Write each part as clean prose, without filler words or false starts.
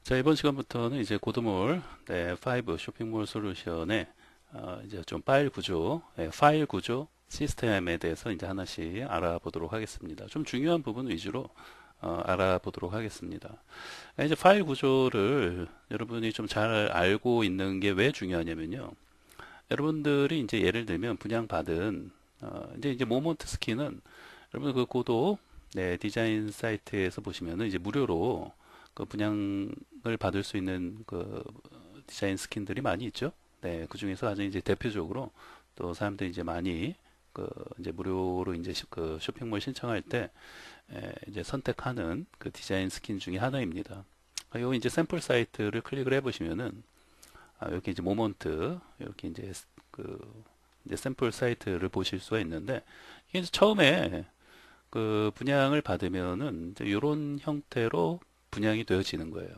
자, 이번 시간부터는 이제 고드몰, 5 쇼핑몰 솔루션의 이제 좀 파일 구조, 파일 구조 시스템에 대해서 이제 하나씩 알아보도록 하겠습니다. 좀 중요한 부분 위주로 알아보도록 하겠습니다. 이제 파일 구조를 여러분이 좀 잘 알고 있는 게 왜 중요하냐면요. 여러분들이 이제 예를 들면 분양받은 이제 모먼트 스킨은 여러분 그 고도 디자인 사이트에서 보시면은 이제 무료로 그 분양을 받을 수 있는 그 디자인 스킨들이 많이 있죠. 네, 그 중에서 가장 이제 대표적으로 또 사람들이 이제 많이 그 이제 무료로 이제 그 쇼핑몰 신청할 때 이제 선택하는 그 디자인 스킨 중에 하나입니다. 요 이제 샘플 사이트를 클릭을 해보시면은 여기 이제 모먼트 이렇게 그 이제 샘플 사이트를 보실 수가 있는데 이게 이제 처음에 그 분양을 받으면은 이제 이런 형태로 분양이 되어지는 거예요.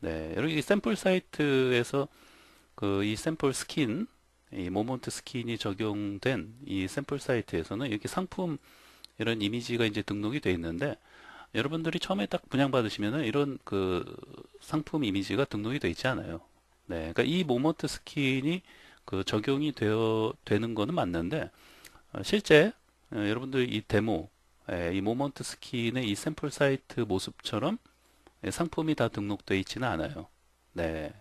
네, 여기 샘플 사이트에서 그 이 샘플 스킨, 이 모먼트 스킨이 적용된 이 샘플 사이트에서는 이렇게 상품 이런 이미지가 이제 등록이 돼 있는데 여러분들이 처음에 딱 분양 받으시면은 이런 그 상품 이미지가 등록이 돼 있지 않아요. 네, 그러니까 이 모먼트 스킨이 그 적용이 되는 거는 맞는데 실제 여러분들 이 데모, 이 모먼트 스킨의 이 샘플 사이트 모습처럼 상품이 다 등록되어 있지는 않아요. 네,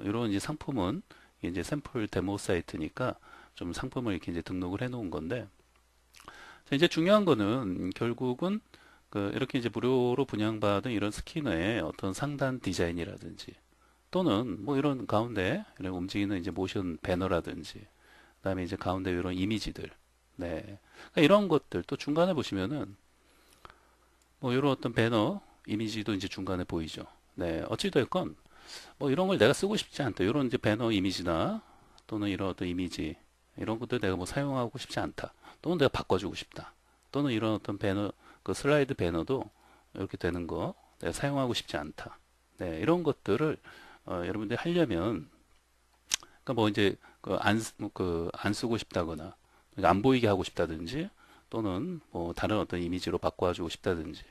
이런 이제 상품은 이제 샘플 데모 사이트니까 좀 상품을 이렇게 이제 등록을 해 놓은 건데 자, 이제 중요한 거는 결국은 그 이렇게 이제 무료로 분양받은 이런 스킨의 어떤 상단 디자인이라든지 또는 뭐 이런 가운데 이런 움직이는 이제 모션 배너라든지 그다음에 이제 가운데 이런 이미지들 네 그러니까 이런 것들 또 중간에 보시면은 뭐 이런 어떤 배너 이미지도 이제 중간에 보이죠. 네 어찌됐건 뭐 이런 걸 내가 쓰고 싶지 않다. 이런 이제 배너 이미지나 또는 이런 어떤 이미지 이런 것들 내가 뭐 사용하고 싶지 않다. 또는 내가 바꿔주고 싶다. 또는 이런 어떤 배너 그 슬라이드 배너도 이렇게 되는 거 내가 사용하고 싶지 않다. 네, 이런 것들을 여러분들이 하려면 그러니까 뭐 이제 안 쓰고 싶다거나 그러니까 안 보이게 하고 싶다든지 또는 뭐 다른 어떤 이미지로 바꿔주고 싶다든지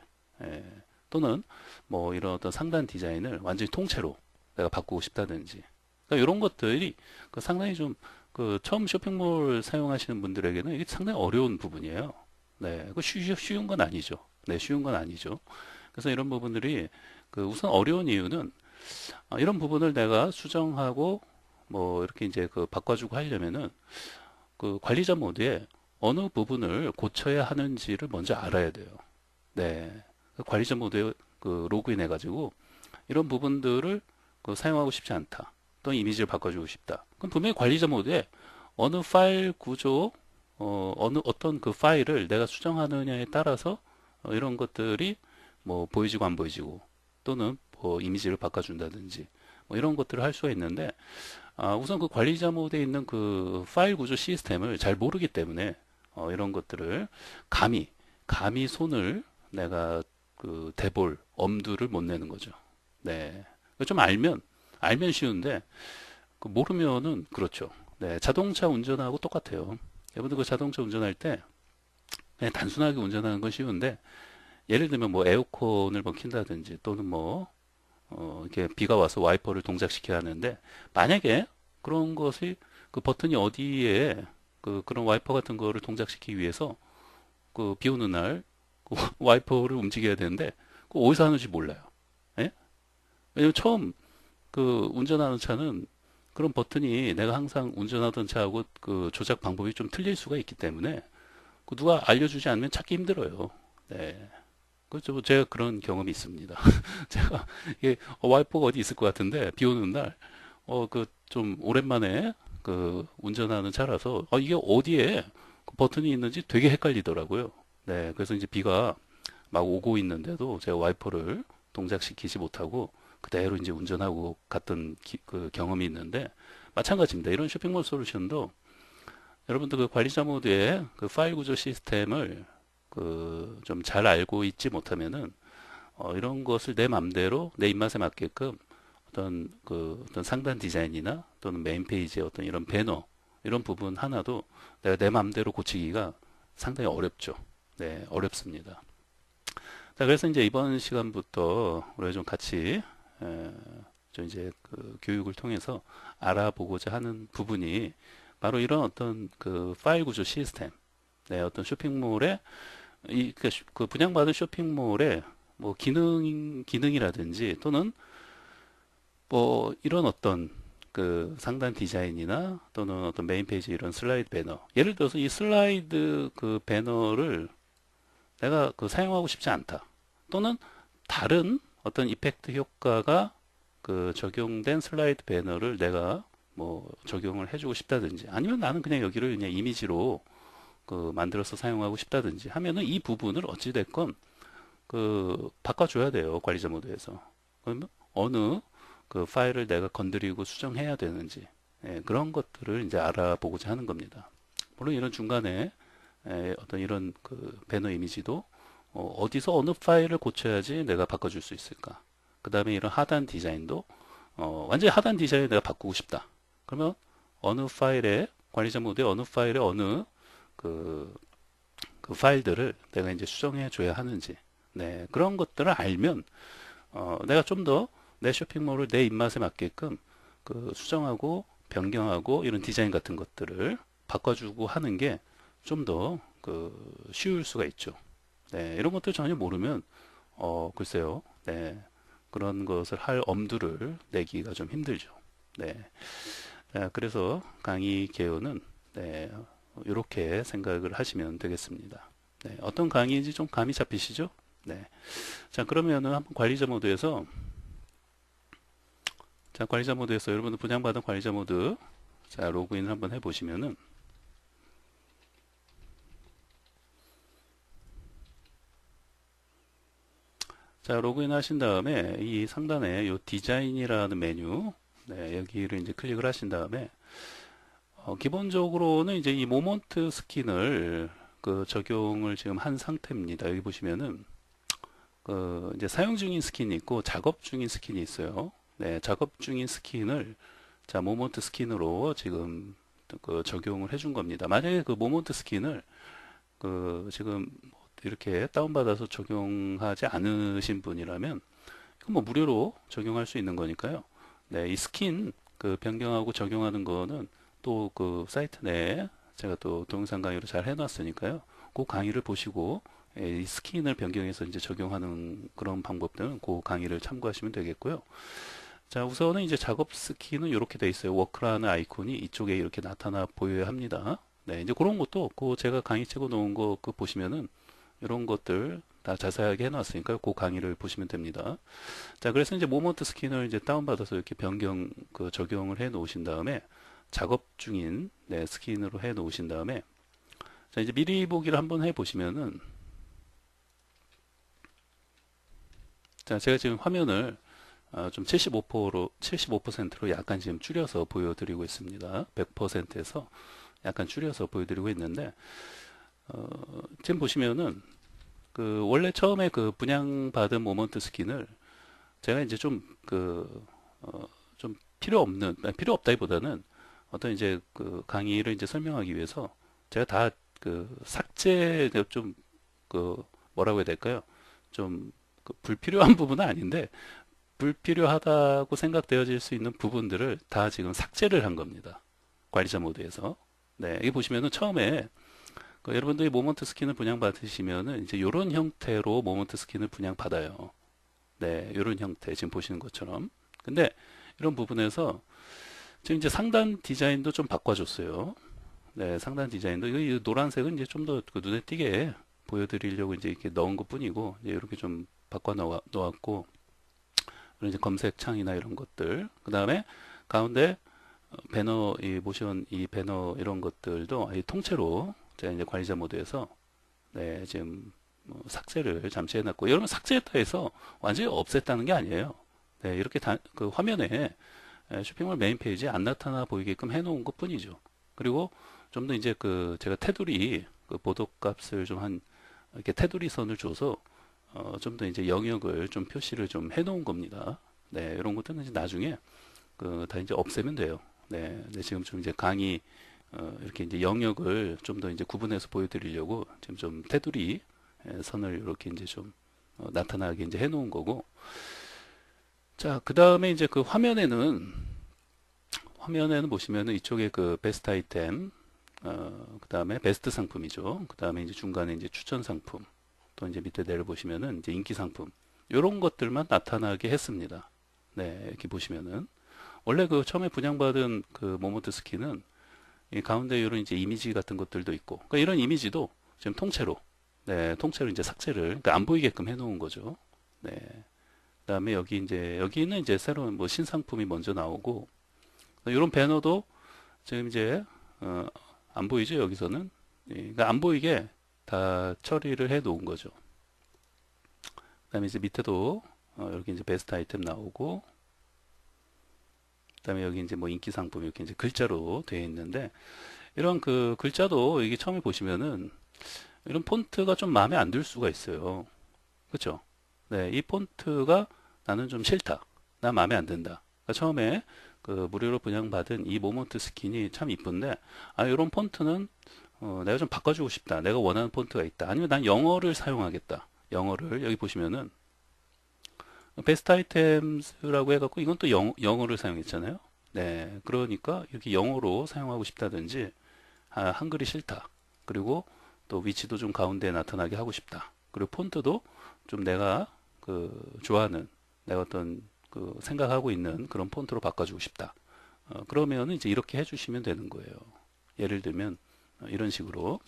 예, 또는 뭐 이런 어떤 상단 디자인을 완전히 통째로 내가 바꾸고 싶다든지 그러니까 이런 것들이 그 상당히 좀 그 처음 쇼핑몰 사용하시는 분들에게는 이게 상당히 어려운 부분이에요. 네, 그 쉬운 건 아니죠. 네, 쉬운 건 아니죠. 그래서 이런 부분들이 그 우선 어려운 이유는 이런 부분을 내가 수정하고 뭐 이렇게 이제 그 바꿔주고 하려면은 그 관리자 모드에 어느 부분을 고쳐야 하는지를 먼저 알아야 돼요. 네. 그 관리자 모드에 그 로그인 해가지고 이런 부분들을 그 사용하고 싶지 않다. 또는 이미지를 바꿔주고 싶다. 그럼 분명히 관리자 모드에 어느 파일 구조, 어느 어떤 그 파일을 내가 수정하느냐에 따라서 이런 것들이 뭐 보여지고 안 보여지고 또는 뭐 이미지를 바꿔준다든지 뭐 이런 것들을 할 수가 있는데 우선 그 관리자 모드에 있는 그 파일 구조 시스템을 잘 모르기 때문에 이런 것들을 감히 손을 내가 그 대볼 엄두를 못 내는 거죠. 네. 좀 알면 쉬운데 그 모르면은 그렇죠. 네. 자동차 운전하고 똑같아요. 여러분들 그 자동차 운전할 때 그냥 단순하게 운전하는 건 쉬운데 예를 들면 뭐 에어컨을 뭐 킨다든지 또는 뭐 이렇게 비가 와서 와이퍼를 동작시켜야 하는데 만약에 그런 것이 그 버튼이 어디에 그런 와이퍼 같은 거를 동작시키기 위해서 그 비 오는 날 그 와이퍼를 움직여야 되는데 그 어디서 하는지 몰라요. 예? 왜냐면 처음 그 운전하는 차는 그런 버튼이 내가 항상 운전하던 차하고 그 조작 방법이 좀 틀릴 수가 있기 때문에 그 누가 알려주지 않으면 찾기 힘들어요. 네. 그렇죠. 제가 그런 경험이 있습니다. 제가 이게 와이퍼가 어디 있을 것 같은데 비 오는 날 그 좀 오랜만에 그 운전하는 차라서 이게 어디에 그 버튼이 있는지 되게 헷갈리더라고요. 네, 그래서 이제 비가 막 오고 있는데도 제가 와이퍼를 동작시키지 못하고 그대로 이제 운전하고 갔던 그 경험이 있는데 마찬가지입니다. 이런 쇼핑몰 솔루션도 여러분들 그 관리자 모드의 그 파일 구조 시스템을 그 좀 잘 알고 있지 못하면은 이런 것을 내 맘대로 내 입맛에 맞게끔 어떤 상단 디자인이나 또는 메인 페이지의 어떤 이런 배너 이런 부분 하나도 내가 내 맘대로 고치기가 상당히 어렵죠. 네, 어렵습니다. 자, 그래서 이제 이번 시간부터 우리가 좀 같이 에, 좀 이제 그 교육을 통해서 알아보고자 하는 부분이 바로 이런 어떤 그 파일 구조 시스템, 네, 어떤 쇼핑몰에 그 분양받은 쇼핑몰에 뭐 기능이라든지 또는 뭐 이런 어떤 그 상단 디자인이나 또는 어떤 메인 페이지 이런 슬라이드 배너, 예를 들어서 이 슬라이드 그 배너를 내가 그 사용하고 싶지 않다, 또는 다른 어떤 이펙트 효과가 그 적용된 슬라이드 배너를 내가 뭐 적용을 해주고 싶다든지, 아니면 나는 그냥 여기를 그냥 이미지로 그 만들어서 사용하고 싶다든지 하면은 이 부분을 어찌 됐건 그 바꿔줘야 돼요, 관리자 모드에서. 그러면 어느 그 파일을 내가 건드리고 수정해야 되는지, 예, 그런 것들을 이제 알아보고자 하는 겁니다. 물론 이런 중간에 어떤 이런 그 배너 이미지도 디서 어느 파일을 고쳐야지 내가 바꿔줄 수 있을까. 그 다음에 이런 하단 디자인도 완전히 하단 디자인을 내가 바꾸고 싶다. 그러면 어느 파일에 관리자 모드의 어느 파일에 어느 그, 그 파일들을 내가 이제 수정해 줘야 하는지, 네, 그런 것들을 알면 내가 좀 더 내 쇼핑몰을 내 입맛에 맞게끔 그 수정하고 변경하고 이런 디자인 같은 것들을 바꿔주고 하는 게 좀 더 그 쉬울 수가 있죠. 네, 이런 것들 전혀 모르면 글쎄요, 네, 그런 것을 할 엄두를 내기가 좀 힘들죠. 네, 그래서 강의 개요는 네, 이렇게 생각을 하시면 되겠습니다. 네, 어떤 강의인지 좀 감이 잡히시죠? 네, 자, 그러면은 한번 관리자 모드에서 여러분들 분양받은 관리자 모드, 자, 로그인을 한번 해보시면은, 자, 로그인 하신 다음에 이 상단에 이 디자인이라는 메뉴, 네, 여기를 이제 클릭을 하신 다음에 기본적으로는 이제 이 모먼트 스킨을 그 적용을 지금 한 상태입니다. 여기 보시면은 그 이제 사용 중인 스킨이 있고 작업 중인 스킨이 있어요. 네, 작업 중인 스킨을 자, 모먼트 스킨으로 지금 그 적용을 해준 겁니다. 만약에 그 모먼트 스킨을 그 지금 이렇게 다운받아서 적용하지 않으신 분이라면 이건 뭐 무료로 적용할 수 있는 거니까요. 네, 이 스킨 그 변경하고 적용하는 거는 또 그 사이트 내에 제가 또 동영상 강의로 잘 해놨으니까요. 그 강의를 보시고 이 스킨을 변경해서 이제 적용하는 그런 방법들은 그 강의를 참고하시면 되겠고요. 자, 우선은 이제 작업 스킨은 이렇게 돼 있어요. 워크라는 아이콘이 이쪽에 이렇게 나타나 보여야 합니다. 네, 이제 그런 것도 그 제가 강의 찍어 놓은 거 그 보시면은 이런 것들 다 자세하게 해놨으니까요. 그 강의를 보시면 됩니다. 자, 그래서 이제 모먼트 스킨을 이제 다운받아서 이렇게 변경 그 적용을 해 놓으신 다음에 작업 중인 네, 스킨으로 해 놓으신 다음에 자, 이제 미리 보기를 한번 해 보시면은 자, 제가 지금 화면을 좀 75%로 약간 지금 줄여서 보여드리고 있습니다. 100%에서 약간 줄여서 보여드리고 있는데, 지금 보시면은, 그, 원래 처음에 그 분양받은 모먼트 스킨을 제가 이제 좀 필요 없다기보다는 어떤 이제 그 강의를 이제 설명하기 위해서 제가 다 그 삭제, 좀 그 뭐라고 해야 될까요? 좀 그 불필요한 부분은 아닌데, 불필요하다고 생각되어질 수 있는 부분들을 다 지금 삭제를 한 겁니다. 관리자 모드에서. 네, 여기 보시면은 처음에 그 여러분들이 모먼트 스킨을 분양받으시면은 이제 이런 형태로 모먼트 스킨을 분양받아요. 네, 이런 형태 지금 보시는 것처럼. 근데 이런 부분에서 지금 이제 상단 디자인도 좀 바꿔줬어요. 네, 상단 디자인도 이 노란색은 이제 좀 더 눈에 띄게 보여드리려고 이제 이렇게 넣은 것뿐이고 이제 이렇게 좀 바꿔 놓았고 그리고 이제 검색 창이나 이런 것들. 그 다음에 가운데 배너, 이 모션, 이 배너 이런 것들도 아예 통째로 제가 이제 관리자 모드에서 네, 지금 뭐 삭제를 잠시 해놨고, 여러분 삭제했다 해서 완전히 없앴다는 게 아니에요. 네, 이렇게 그 화면에 쇼핑몰 메인 페이지에 안 나타나 보이게끔 해놓은 것 뿐이죠. 그리고 좀 더 이제 그 제가 테두리 그 보도 값을 좀 이렇게 테두리 선을 줘서 좀 더 이제 영역을 좀 표시를 좀 해놓은 겁니다. 네, 이런 것들은 이제 나중에 그 다 이제 없애면 돼요. 네, 네, 지금 좀 이제 강의 이렇게 이제 영역을 좀 더 이제 구분해서 보여드리려고 지금 좀 테두리 선을 이렇게 이제 좀 나타나게 이제 해놓은 거고. 자, 그 다음에 이제 그 화면에는 보시면은 이쪽에 그 베스트 아이템, 그 다음에 베스트 상품이죠. 그 다음에 이제 중간에 이제 추천 상품, 또 이제 밑에 내려보시면은 이제 인기 상품, 이런 것들만 나타나게 했습니다. 네, 이렇게 보시면은. 원래 그 처음에 분양받은 그 모먼트 스킨은 이 가운데 이런 이제 이미지 같은 것들도 있고, 그러니까 이런 이미지도 지금 통째로, 네, 통째로 이제 삭제를, 그러니까 안 보이게끔 해놓은 거죠. 네. 그다음에 여기 이제 여기는 이제 새로운 뭐 신상품이 먼저 나오고, 이런 배너도 지금 이제 어, 안 보이죠 여기서는. 예, 그러니까 안 보이게 다 처리를 해 놓은 거죠. 그다음에 이제 밑에도 여기 이제 베스트 아이템 나오고, 그다음에 여기 이제 뭐 인기 상품 이렇게 이제 글자로 되어 있는데, 이런 그 글자도 이게 처음에 보시면은 이런 폰트가 좀 마음에 안 들 수가 있어요. 그렇죠? 네, 이 폰트가 나는 좀 싫다. 나 마음에 안 든다. 그러니까 처음에 그 무료로 분양받은 이 모먼트 스킨이 참 이쁜데, 아, 이런 폰트는 내가 좀 바꿔주고 싶다. 내가 원하는 폰트가 있다. 아니면 난 영어를 사용하겠다. 영어를 여기 보시면은 베스트 아이템스라고 해갖고 이건 또 영어를 사용했잖아요. 네, 그러니까 이렇게 영어로 사용하고 싶다든지, 아, 한글이 싫다. 그리고 또 위치도 좀 가운데에 나타나게 하고 싶다. 그리고 폰트도 좀 내가 그 좋아하는, 내가 어떤 그 생각하고 있는 그런 폰트로 바꿔주고 싶다. 그러면 이제 이렇게 해주시면 되는 거예요. 예를 들면 이런 식으로,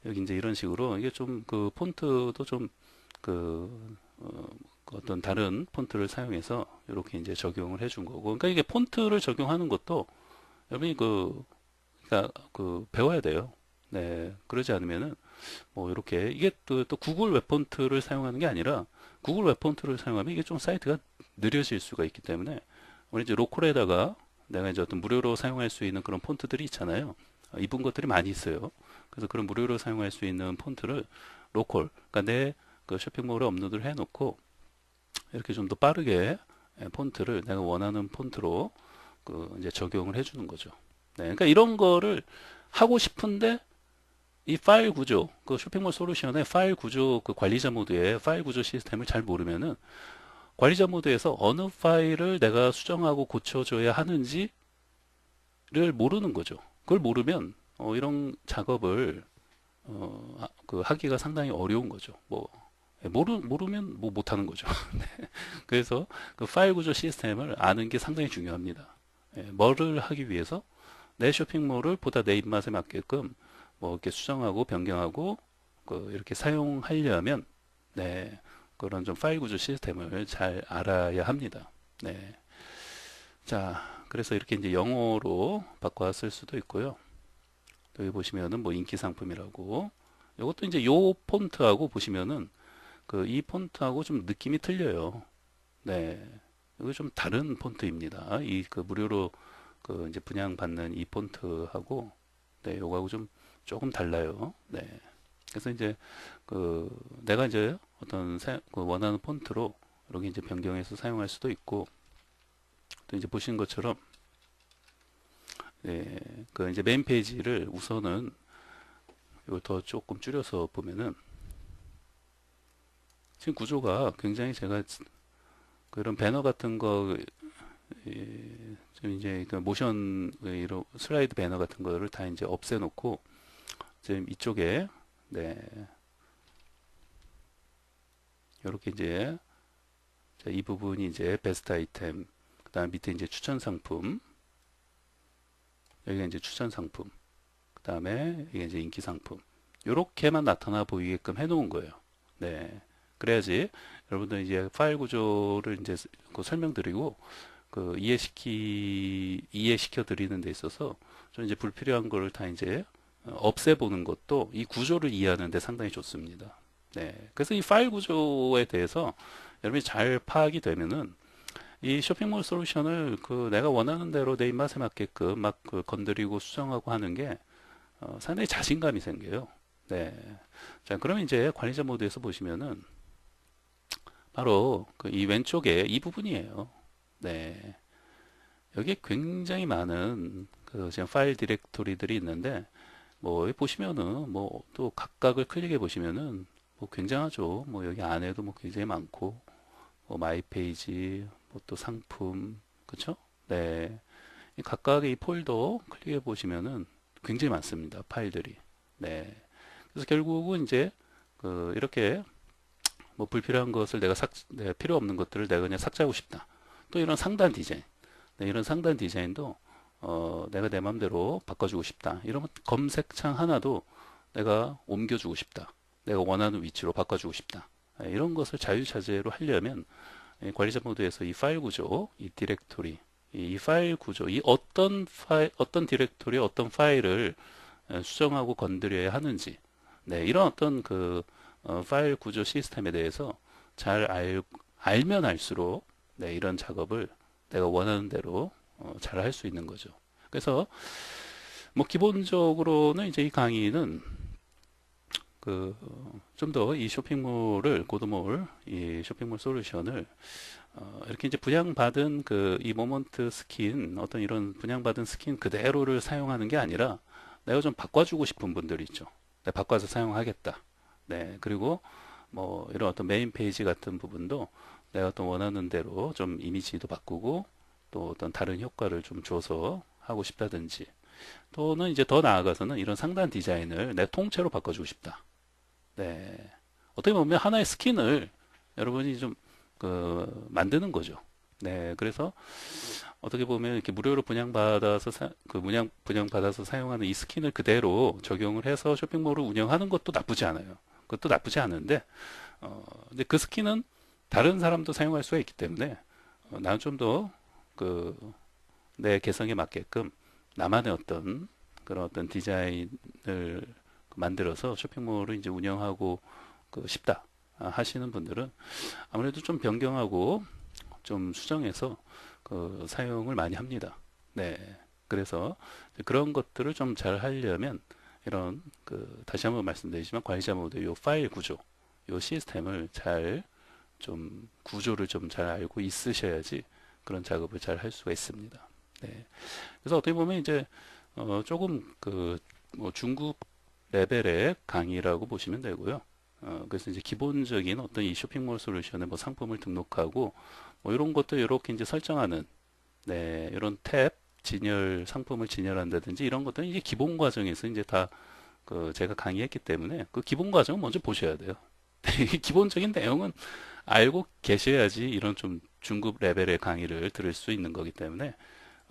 여기 이제 이런 식으로 이게 좀 그 폰트도 좀 그 어떤 다른 폰트를 사용해서 이렇게 이제 적용을 해준 거고, 그러니까 이게 폰트를 적용하는 것도 여러분이 그러니까 그 배워야 돼요. 네, 그러지 않으면은 뭐 이렇게 이게 또 구글 웹 폰트를 사용하는 게 아니라, 구글 웹 폰트를 사용하면 이게 좀 사이트가 느려질 수가 있기 때문에 우리 이제 로컬에다가 내가 이제 어떤 무료로 사용할 수 있는 그런 폰트들이 있잖아요. 이쁜 것들이 많이 있어요. 그래서 그런 무료로 사용할 수 있는 폰트를 로컬, 그러니까 내 그 쇼핑몰에 업로드를 해놓고 이렇게 좀 더 빠르게 폰트를 내가 원하는 폰트로 그 이제 적용을 해주는 거죠. 네, 그러니까 이런 거를 하고 싶은데 이 파일 구조, 그 쇼핑몰 솔루션의 파일 구조, 그 관리자 모드의 파일 구조 시스템을 잘 모르면은 관리자 모드에서 어느 파일을 내가 수정하고 고쳐줘야 하는지를 모르는 거죠. 그걸 모르면 이런 작업을 그 하기가 상당히 어려운 거죠. 뭐 모르면 뭐 못하는 거죠. 네. 그래서 그 파일 구조 시스템을 아는 게 상당히 중요합니다. 뭐를 하기 위해서 내 쇼핑몰을 보다 내 입맛에 맞게끔 뭐 이렇게 수정하고 변경하고 그 이렇게 사용하려면, 네, 그런 좀 파일 구조 시스템을 잘 알아야 합니다. 네. 자, 그래서 이렇게 이제 영어로 바꿔 쓸 수도 있고요. 또 여기 보시면은 뭐 인기 상품이라고, 이것도 이제 요 폰트하고 보시면은 그 이 폰트하고 좀 느낌이 틀려요. 네. 이거 좀 다른 폰트입니다. 이 그 무료로 그 이제 분양받는 이 폰트하고, 네, 요거하고 좀 조금 달라요. 네. 그래서 이제 그 내가 이제 어떤 그 원하는 폰트로 이렇게 이제 변경해서 사용할 수도 있고, 또 이제 보신 것처럼, 네, 그 이제 메인 페이지를 우선은 이걸 더 조금 줄여서 보면은 지금 구조가 굉장히, 제가 그런 배너 같은 거, 좀 이제 그 모션 슬라이드 배너 같은 거를 다 이제 없애놓고 지금 이쪽에, 네, 이렇게 이제 이 부분이 이제 베스트 아이템, 그 다음 밑에 이제 추천 상품, 여기가 이제 추천 상품, 그 다음에 이게 이제 인기 상품, 이렇게만 나타나 보이게끔 해놓은 거예요. 네, 그래야지 여러분들 이제 파일 구조를 이제 그 설명드리고 그 이해시켜 드리는 데 있어서 좀 이제 불필요한 거를 다 이제 없애보는 것도 이 구조를 이해하는 데 상당히 좋습니다. 네. 그래서 이 파일 구조에 대해서 여러분이 잘 파악이 되면은 이 쇼핑몰 솔루션을 그 내가 원하는 대로 내 입맛에 맞게끔 막 그 건드리고 수정하고 하는 게 상당히 자신감이 생겨요. 네. 자, 그러면 이제 관리자 모드에서 보시면은 바로 그 이 왼쪽에 이 부분이에요. 네. 여기에 굉장히 많은 그 지금 파일 디렉토리들이 있는데, 뭐 여기 보시면은 뭐 또 각각을 클릭해 보시면은 뭐 굉장하죠. 뭐 여기 안에도 뭐 굉장히 많고, 뭐 마이 페이지, 뭐 또 상품, 그쵸? 네. 이 각각의 이 폴더 클릭해 보시면은 굉장히 많습니다. 파일들이. 네. 그래서 결국은 이제 이렇게 뭐 불필요한 것을 내가 필요 없는 것들을 내가 그냥 삭제하고 싶다. 또 이런 상단 디자인. 네, 이런 상단 디자인도 내가 내 맘대로 바꿔주고 싶다. 이러면 검색창 하나도 내가 옮겨주고 싶다. 내가 원하는 위치로 바꿔주고 싶다. 네, 이런 것을 자유자재로 하려면 관리자 모드에서 이 파일 구조, 이 디렉토리, 이 파일 구조, 이 어떤 디렉토리, 어떤 파일을 수정하고 건드려야 하는지, 네, 이런 어떤 파일 구조 시스템에 대해서 잘 알면 알수록, 네, 이런 작업을 내가 원하는 대로 잘 할 수 있는 거죠. 그래서 뭐 기본적으로는 이제 이 강의는 좀 더 이 쇼핑몰을 고도몰 이 쇼핑몰 솔루션을 이렇게 이제 분양받은 이 모먼트 스킨 어떤 이런 분양받은 스킨 그대로를 사용하는 게 아니라 내가 좀 바꿔주고 싶은 분들이 있죠. 내가 바꿔서 사용하겠다. 네, 그리고 뭐 이런 어떤 메인 페이지 같은 부분도 내가 어떤 원하는 대로 좀 이미지도 바꾸고 또 어떤 다른 효과를 좀 줘서 하고 싶다든지 또는 이제 더 나아가서는 이런 상단 디자인을 내 통째로 바꿔주고 싶다. 네. 어떻게 보면 하나의 스킨을 여러분이 좀 만드는 거죠. 네. 그래서 어떻게 보면 이렇게 무료로 분양받아서 사용하는 이 스킨을 그대로 적용을 해서 쇼핑몰을 운영하는 것도 나쁘지 않아요. 그것도 나쁘지 않은데, 근데 그 스킨은 다른 사람도 사용할 수가 있기 때문에, 나는 좀 더, 그, 내 개성에 맞게끔 나만의 그런 어떤 디자인을 만들어서 쇼핑몰을 이제 운영하고 싶다 하시는 분들은 아무래도 좀 변경하고 좀 수정해서 사용을 많이 합니다. 네. 그래서 그런 것들을 좀 잘 하려면 이런 다시 한번 말씀드리지만 관리자 모드 요 파일 구조, 요 시스템을 구조를 좀 잘 알고 있으셔야지 그런 작업을 잘 할 수가 있습니다. 네. 그래서 어떻게 보면 이제 조금 뭐 중급 레벨의 강의라고 보시면 되고요. 그래서 이제 기본적인 어떤 이 쇼핑몰 솔루션의 뭐 상품을 등록하고 뭐 이런 것도 이렇게 이제 설정하는 네, 이런 상품을 진열한다든지 이런 것들은 이제 기본 과정에서 이제 다 제가 강의했기 때문에 그 기본 과정은 먼저 보셔야 돼요. 기본적인 내용은 알고 계셔야지 이런 좀 중급 레벨의 강의를 들을 수 있는 거기 때문에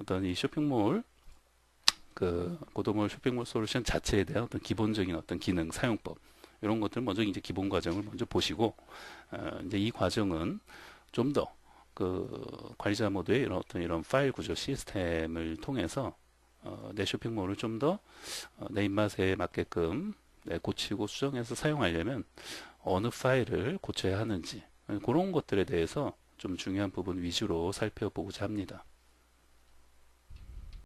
어떤 이 쇼핑몰 고도몰 쇼핑몰 솔루션 자체에 대한 어떤 기본적인 어떤 기능, 사용법 이런 것들 먼저 이제 기본 과정을 먼저 보시고 이제 이 과정은 좀 더 관리자 모드의 이런 파일 구조 시스템을 통해서 내 쇼핑몰을 좀 더 내 입맛에 맞게끔 고치고 수정해서 사용하려면 어느 파일을 고쳐야 하는지 그런 것들에 대해서 좀 중요한 부분 위주로 살펴보고자 합니다.